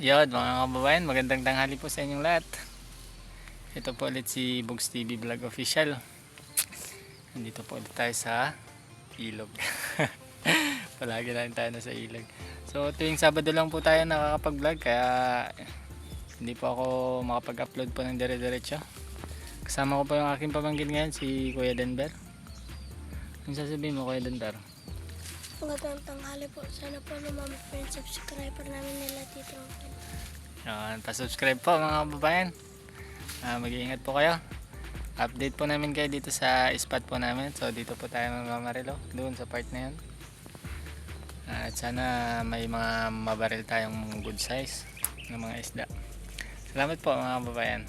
Yun mga kababayan, magandang tanghali po sa inyong lahat. Ito po ulit si Bugs TV Vlog Official. Nandito po ulit tayo sa ilog. Palagi lang tayo na sa ilog. So tuwing Sabado lang po tayo nakakapag-vlog, kaya hindi po ako makapag-upload po ng dire-diretso. Kasama ko po yung aking pamangkin ngayon, si Kuya Denver. Ano sasabihin mo, Kuya Denver? Magandang tanghali po. Sana po naman friend subscriber namin nila Tito Uncle. Pa-subscribe po mga kababayan. Mag-iingat po kayo. Update po namin kayo dito sa spot po namin. So dito po tayo magmamarilo, doon sa part na yun. At sana may mga mabaril tayong good size ng mga isda. Salamat po mga kababayan.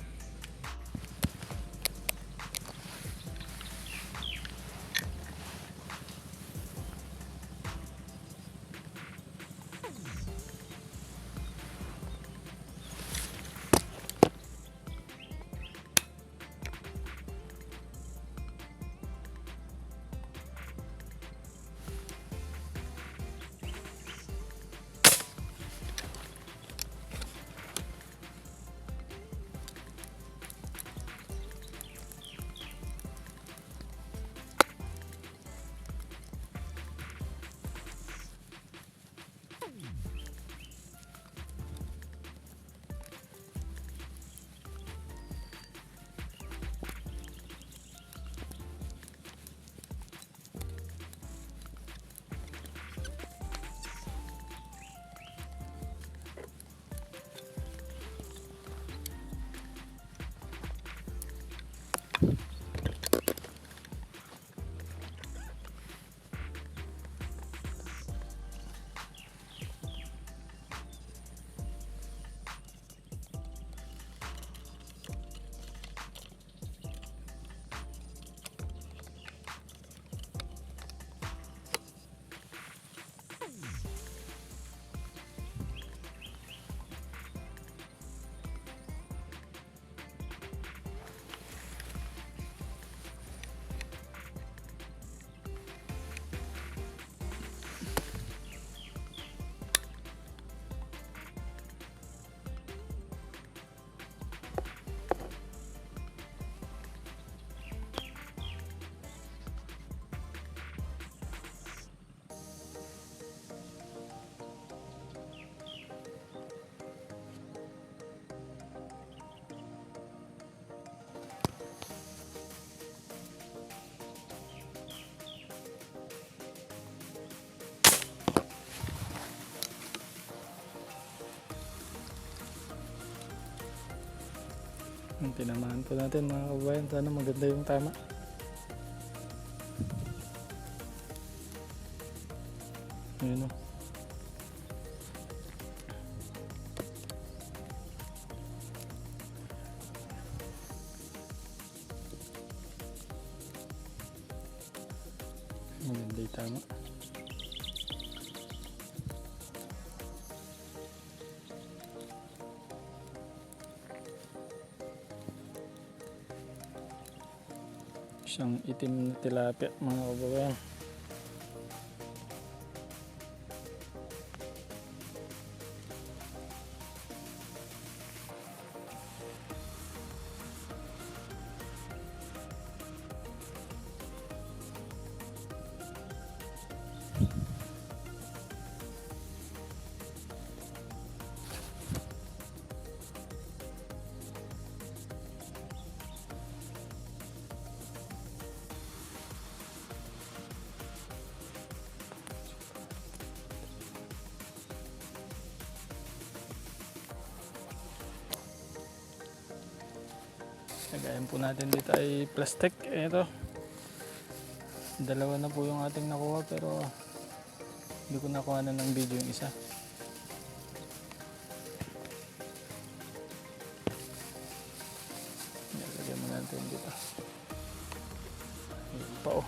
Tinamaan po natin mga kababayan. Sana maganda yung tama. Ayun o. Maganda yung tama. Isang itim na tilapia mga kababayan. Lagayan po natin dito ay plastic. Ito, dalawa na po yung ating nakuha, pero hindi ko nakuha na ng video yung isa. Lagyan mo natin dito. Ayun pa oh.